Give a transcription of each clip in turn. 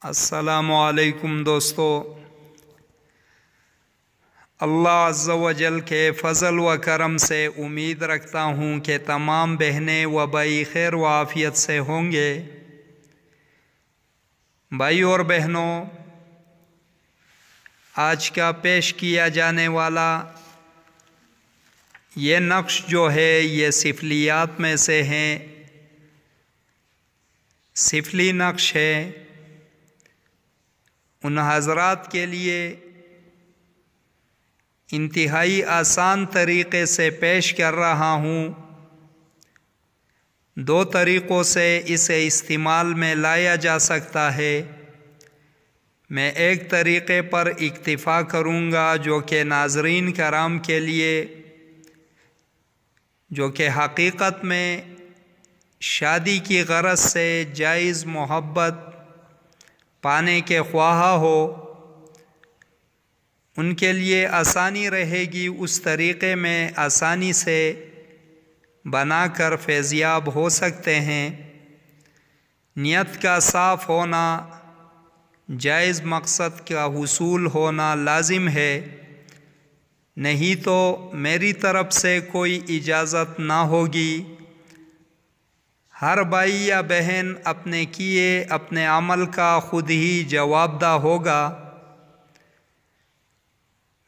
السلام علیکم دوستو، اللہ عز و جل کے فضل و کرم سے امید رکھتا ہوں کہ تمام بہنیں و بھائی خیر و عافیت سے ہوں گے۔ بھائی اور بہنوں، آج کا پیش کیا جانے والا یہ نقش جو ہے یہ سفلیات میں سے ہیں، سفلی نقش ہے۔ ان حضرات کے لیے انتہائی آسان طریقے سے پیش کر رہا ہوں۔ دو طریقوں سے اسے استعمال میں لایا جا سکتا ہے۔ میں ایک طریقے پر اکتفا کروں گا جو کہ ناظرین کرام کے لیے، جو کہ حقیقت میں شادی کی غرض سے جائز محبت پانے کے خواہاں ہو، ان کے لیے آسانی رہے گی، اس طریقے میں آسانی سے بنا کر فیضیاب ہو سکتے ہیں۔ نیت کا صاف ہونا، جائز مقصد کا حصول ہونا لازم ہے، نہیں تو میری طرف سے کوئی اجازت نہ ہوگی۔ ہر بھائی یا بہن اپنے کیے اپنے عمل کا خود ہی جواب دہ ہوگا۔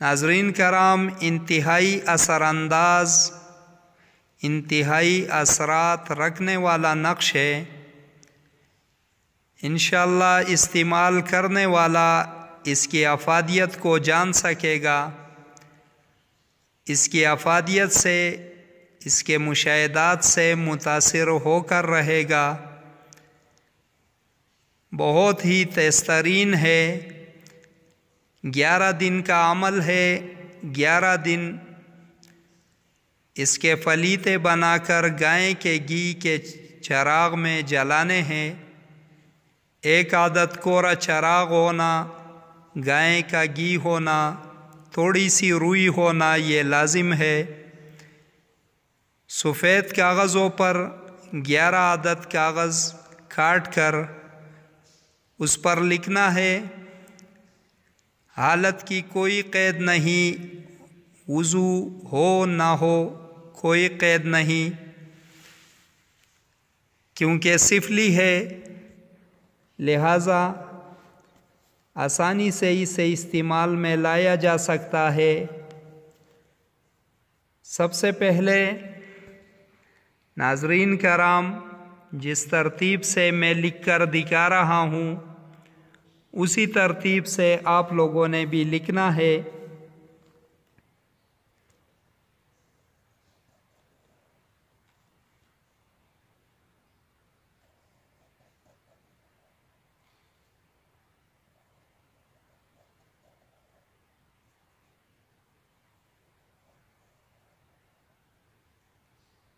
ناظرین کرام، انتہائی اثر انداز، انتہائی اثرات رکھنے والا نقش ہے۔ انشاءاللہ استعمال کرنے والا اس کی افادیت کو جان سکے گا، اس کی افادیت سے، اس کے مشاہدات سے متاثر ہو کر رہے گا۔ بہت ہی تیز ترین ہے، 11 دن کا عمل ہے۔ 11 دن اس کے فلیتے بنا کر گائے کے گھی کے چراغ میں جلانے ہیں۔ ایک عدد کوڑا چراغ ہونا، گائے کا گھی ہونا، تھوڑی سی روئی ہونا، یہ لازم ہے۔ سفید کاغذوں پر 11 عدد کاغذ کاٹ کر اس پر لکھنا ہے۔ حالت کی کوئی قید نہیں، وضو ہو نہ ہو کوئی قید نہیں، کیونکہ سفلی ہے، لہذا آسانی سے اسے استعمال میں لایا جا سکتا ہے۔ سب سے پہلے ناظرین کرام، جس ترتیب سے میں لکھ کر دکھا رہا ہوں اسی ترتیب سے آپ لوگوں نے بھی لکھنا ہے۔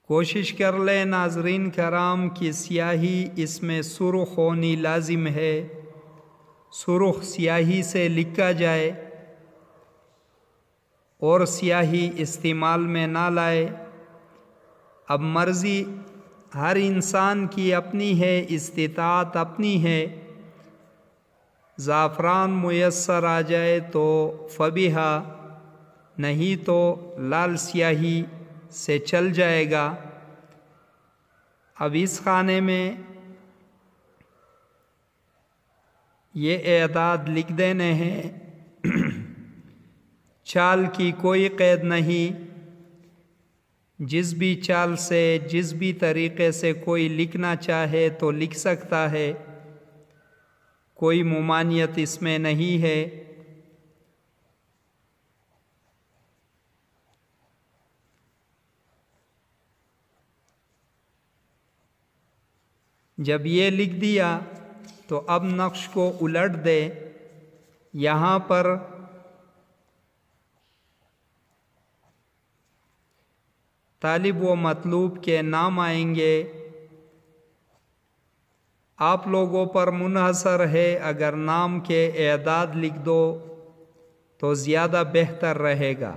کوشش کر لیں ناظرین کرام کہ سیاہی اس میں سرخ ہونی لازم ہے، سرخ سیاہی سے لکھا جائے اور سیاہی استعمال میں نہ لائے۔ اب مرضی ہر انسان کی اپنی ہے، استطاعت اپنی ہے۔ زعفران میسر آ جائے تو فبیہا، نہیں تو لال سیاہی سے چل جائے گا۔ اب اس خانے میں یہ اعداد لکھ دینے ہیں۔ چال کی کوئی قید نہیں، جس بھی چال سے، جس بھی طریقے سے کوئی لکھنا چاہے تو لکھ سکتا ہے، کوئی ممانعت اس میں نہیں ہے۔ جب یہ لکھ دیا تو اب نقش کو الٹ دے۔ یہاں پر طالب و مطلوب کے نام آئیں گے۔ آپ لوگوں پر منحصر ہے، اگر نام کے اعداد لکھ دو تو زیادہ بہتر رہے گا۔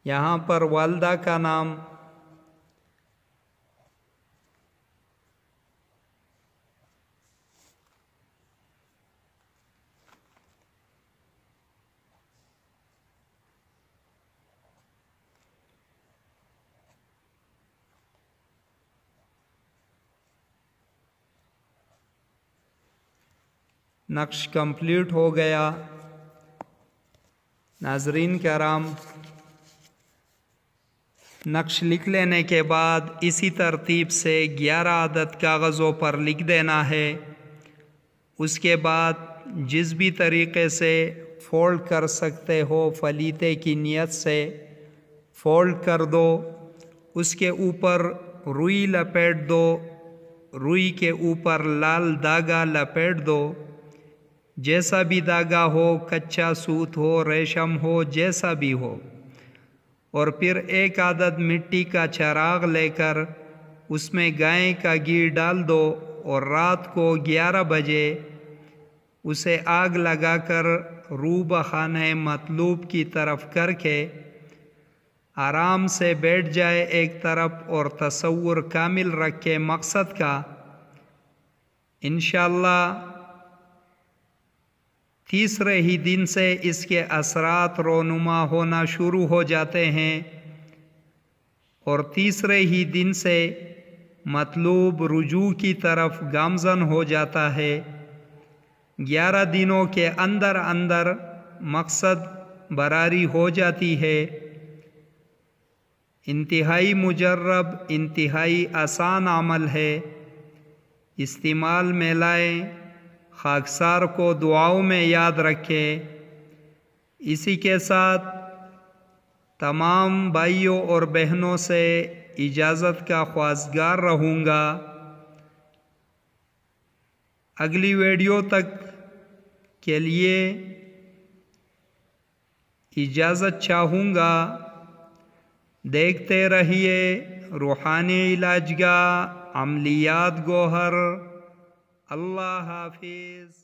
یہاں پر والدہ کا نام، نقش کمپلیٹ ہو گیا۔ ناظرین کرام، نقش لکھ لینے کے بعد اسی ترتیب سے 11 عدد کاغذوں پر لکھ دینا ہے۔ اس کے بعد جس بھی طریقے سے فولڈ کر سکتے ہو فلیتے کی نیت سے فولڈ کر دو۔ اس کے اوپر روئی لپیٹ دو، روئی کے اوپر لال دھاگا لپیٹ دو۔ جیسا بھی دھاگا ہو، کچا سوت ہو، ریشم ہو، جیسا بھی ہو، اور پھر 1 عدد مٹی کا چراغ لے کر اس میں گائے کا گھی ڈال دو اور رات کو 11 بجے اسے آگ لگا کر روح بخانہ مطلوب کی طرف کر کے آرام سے بیٹھ جائے ایک طرف اور تصور کامل رکھے مقصد کا۔ انشاءاللہ تیسرے ہی دن سے اس کے اثرات رونما ہونا شروع ہو جاتے ہیں اور تیسرے ہی دن سے مطلوب رجوع کی طرف گامزن ہو جاتا ہے۔ 11 دنوں کے اندر اندر مقصد براری ہو جاتی ہے۔ انتہائی مجرب، انتہائی آسان عمل ہے، استعمال میں لائیں، خاکسار کو دعاؤں میں یاد رکھیں۔ اسی کے ساتھ تمام بھائیوں اور بہنوں سے اجازت کا خواستگار رہوں گا۔ اگلی ویڈیو تک کے لیے اجازت چاہوں گا۔ دیکھتے رہیے روحانی علاج گاہ، عملیات گوہر۔ اللہ حافظ۔